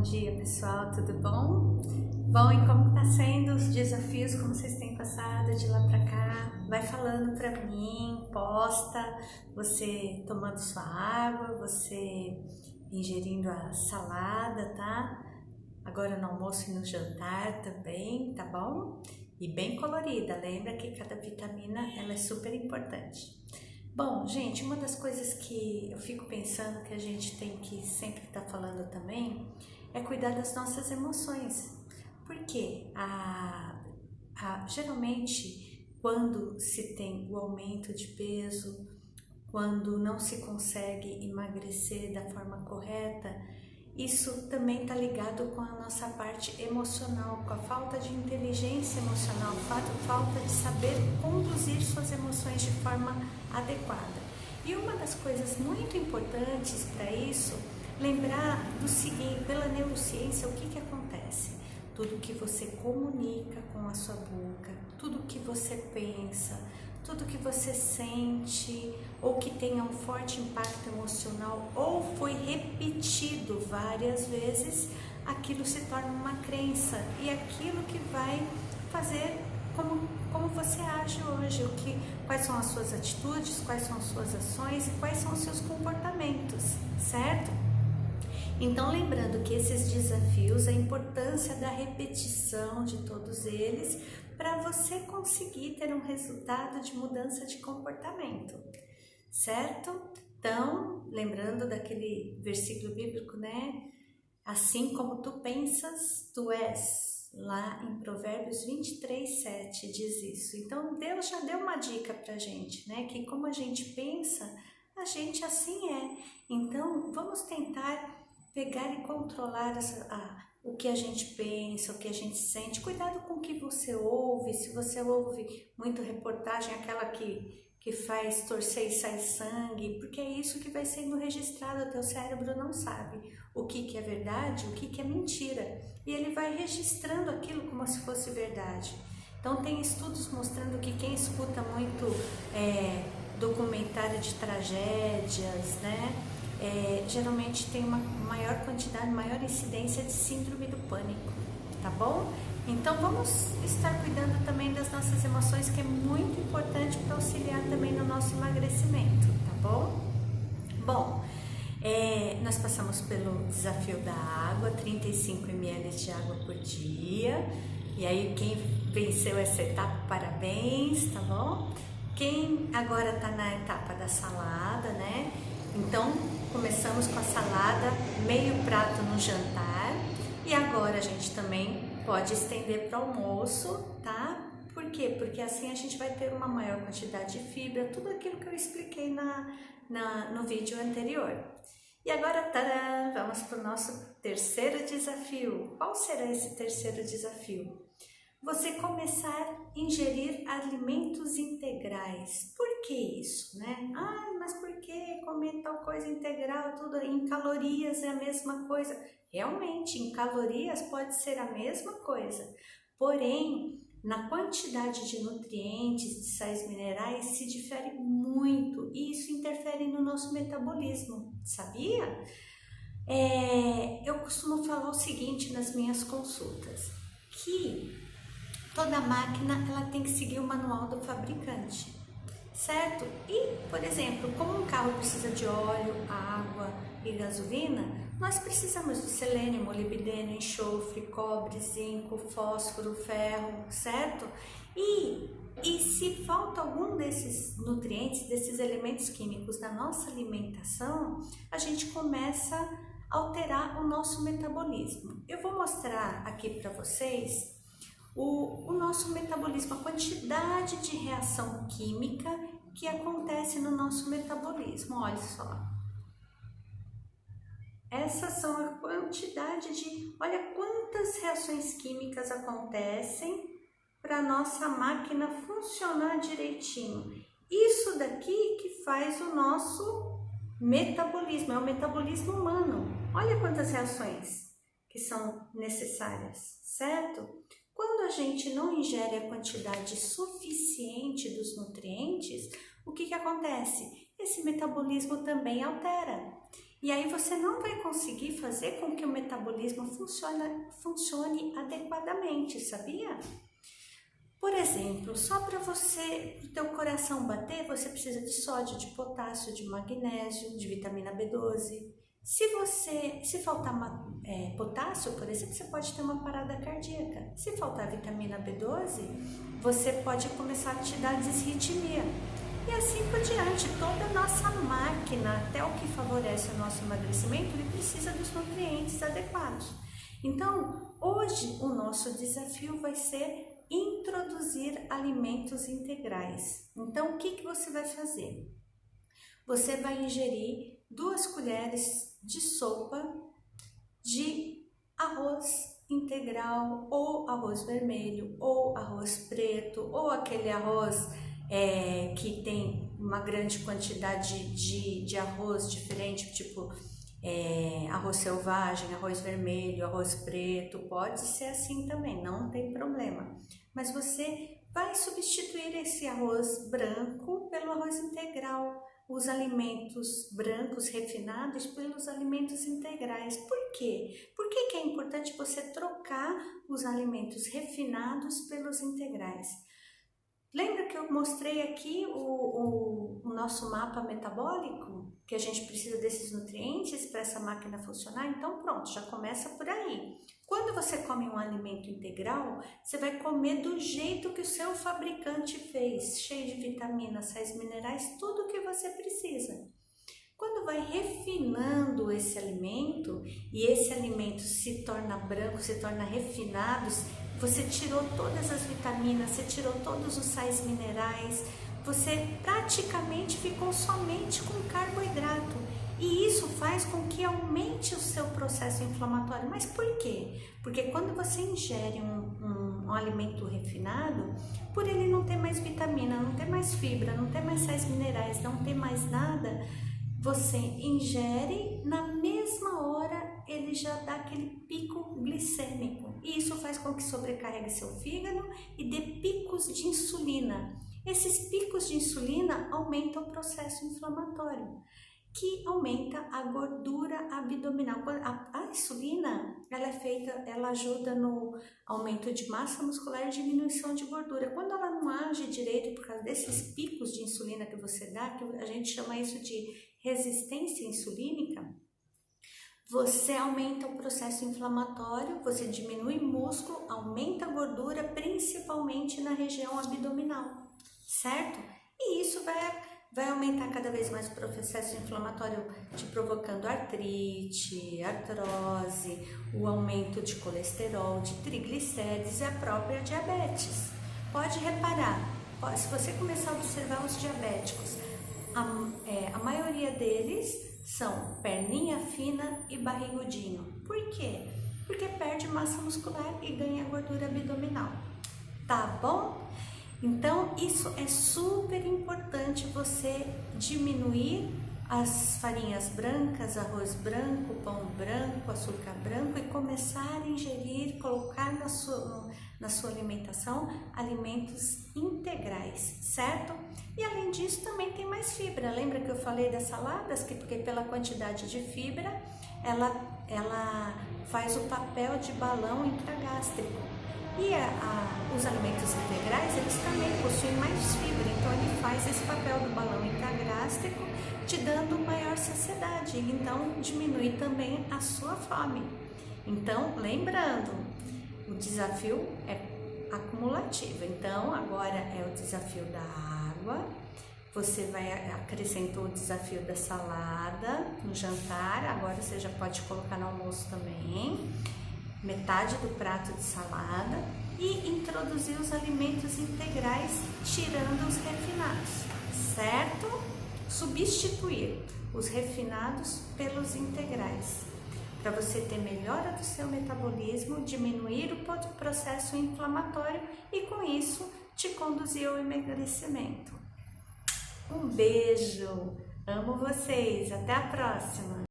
Bom dia, pessoal, tudo bom? Bom, e como tá sendo os desafios, como vocês têm passado de lá pra cá? Vai falando pra mim, posta, você tomando sua água, você ingerindo a salada, tá? Agora no almoço e no jantar também, tá bom? E bem colorida, lembra que cada vitamina ela é super importante. Bom, gente, uma das coisas que eu fico pensando que a gente tem que sempre estar falando também é cuidar das nossas emoções. Porque geralmente quando se tem o aumento de peso, quando não se consegue emagrecer da forma correta, isso também está ligado com a nossa parte emocional, com a falta de inteligência emocional, falta de saber conduzir suas emoções de forma adequada. E uma das coisas muito importantes para isso, lembrar do seguinte, pela neurociência, o que acontece? Tudo que você comunica com a sua boca, tudo que você pensa, tudo que você sente ou que tenha um forte impacto emocional ou foi repetido várias vezes, aquilo se torna uma crença e aquilo que vai fazer como você age hoje, quais são as suas atitudes, quais são as suas ações e quais são os seus comportamentos, certo? Então, lembrando que esses desafios, a importância da repetição de todos eles, para você conseguir ter um resultado de mudança de comportamento, certo? Então, lembrando daquele versículo bíblico, né? Assim como tu pensas, tu és. Lá em Provérbios 23:7 diz isso. Então, Deus já deu uma dica pra gente, né? Que como a gente pensa, a gente assim é. Então, vamos tentar pegar e controlar o que a gente pensa, o que a gente sente. Cuidado com o que você ouve. Se você ouve muito reportagem, aquela que faz torcer e sai sangue, porque é isso que vai sendo registrado. O teu cérebro não sabe o que é verdade, o que é mentira. E ele vai registrando aquilo como se fosse verdade. Então tem estudos mostrando que quem escuta muito documentário de tragédias, né? Geralmente tem uma maior quantidade, maior incidência de síndrome do pânico, tá bom? Então vamos estar cuidando também das nossas emoções, que é muito importante para auxiliar também no nosso emagrecimento, tá bom? Bom, nós passamos pelo desafio da água, 35 ml de água por dia, e aí quem venceu essa etapa, parabéns, tá bom? Quem agora tá na etapa da salada, né? Então, começamos com a salada, meio prato no jantar, e agora a gente também pode estender para o almoço, tá? Por quê? Porque assim a gente vai ter uma maior quantidade de fibra, tudo aquilo que eu expliquei no vídeo anterior. E agora, tadã, vamos para o nosso terceiro desafio. Qual será esse terceiro desafio? Você começar a ingerir alimentos integrais. Por que isso, né? Mas por que comer tal coisa integral, tudo em calorias é a mesma coisa? Realmente, em calorias pode ser a mesma coisa, porém, na quantidade de nutrientes, de sais minerais, se difere muito e isso interfere no nosso metabolismo, sabia? Eu costumo falar o seguinte nas minhas consultas, que toda máquina ela tem que seguir o manual do fabricante, certo? E, por exemplo, como um carro precisa de óleo, água e gasolina, nós precisamos de selênio, molibdênio, enxofre, cobre, zinco, fósforo, ferro, certo? E se falta algum desses nutrientes, desses elementos químicos na nossa alimentação, a gente começa a alterar o nosso metabolismo. Eu vou mostrar aqui para vocês o nosso metabolismo, a quantidade de reação química que acontece no nosso metabolismo. Olha só, essas são a quantidade olha quantas reações químicas acontecem para a nossa máquina funcionar direitinho. Isso daqui que faz o nosso metabolismo, é o metabolismo humano. Olha quantas reações que são necessárias, certo? Quando a gente não ingere a quantidade suficiente dos nutrientes, o que acontece? Esse metabolismo também altera. E aí você não vai conseguir fazer com que o metabolismo funcione adequadamente, sabia? Por exemplo, só para o teu coração bater, você precisa de sódio, de potássio, de magnésio, de vitamina B12. Se faltar potássio, por exemplo, você pode ter uma parada cardíaca. Se faltar vitamina B12, você pode começar a te dar disritmia. E assim por diante, toda a nossa máquina, até o que favorece o nosso emagrecimento, ele precisa dos nutrientes adequados. Então, hoje o nosso desafio vai ser introduzir alimentos integrais. Então, o que você vai fazer? Você vai ingerir 2 colheres de sopa de arroz integral, ou arroz vermelho, ou arroz preto, ou aquele arroz que tem uma grande quantidade de arroz diferente, tipo arroz selvagem, arroz vermelho, arroz preto, pode ser assim também, não tem problema. Mas você vai substituir esse arroz branco pelo arroz integral, os alimentos brancos refinados pelos alimentos integrais. Por quê? Por que é importante você trocar os alimentos refinados pelos integrais? Lembra que eu mostrei aqui o nosso mapa metabólico? Que a gente precisa desses nutrientes para essa máquina funcionar? Então pronto, já começa por aí. Quando você come um alimento integral, você vai comer do jeito que o seu fabricante fez, cheio de vitaminas, sais minerais, tudo o que você precisa. Quando vai refinando esse alimento, e esse alimento se torna branco, se torna refinado, você tirou todas as vitaminas, você tirou todos os sais minerais, você praticamente ficou somente com carboidrato. E isso faz com que aumente o seu processo inflamatório. Mas por quê? Porque quando você ingere um alimento refinado, por ele não ter mais vitamina, não ter mais fibra, não ter mais sais minerais, não ter mais nada, você ingere, na mesma hora ele já dá aquele pico glicêmico. E isso faz com que sobrecarregue seu fígado e dê picos de insulina. Esses picos de insulina aumentam o processo inflamatório, que aumenta a gordura abdominal. A insulina, ela ajuda no aumento de massa muscular e diminuição de gordura. Quando ela não age direito por causa desses picos de insulina que você dá, que a gente chama isso de resistência insulínica, você aumenta o processo inflamatório, você diminui músculo, aumenta a gordura, principalmente na região abdominal, certo? E isso vai aumentar cada vez mais o processo inflamatório, te provocando artrite, artrose, o aumento de colesterol, de triglicérides e a própria diabetes. Pode reparar, se você começar a observar os diabéticos, a maioria deles são perninha fina e barrigudinho. Por quê? Porque perde massa muscular e ganha gordura abdominal. Tá bom? Então, isso é super importante, você diminuir as farinhas brancas, arroz branco, pão branco, açúcar branco e começar a ingerir, colocar na sua alimentação alimentos integrais, certo? E além disso também tem mais fibra. Lembra que eu falei das saladas? Porque pela quantidade de fibra, ela faz o papel de balão intragástrico. E os alimentos integrais, eles também possuem mais fibra, então ele faz esse papel do balão intragástrico, te dando maior saciedade, então diminui também a sua fome. Então, lembrando, o desafio é acumulativo, então agora é o desafio da água, você acrescentou o desafio da salada no jantar, agora você já pode colocar no almoço também, metade do prato de salada, e introduzir os alimentos integrais, tirando os refinados, certo? Substituir os refinados pelos integrais, para você ter melhora do seu metabolismo, diminuir o processo inflamatório e com isso te conduzir ao emagrecimento. Um beijo, amo vocês, até a próxima!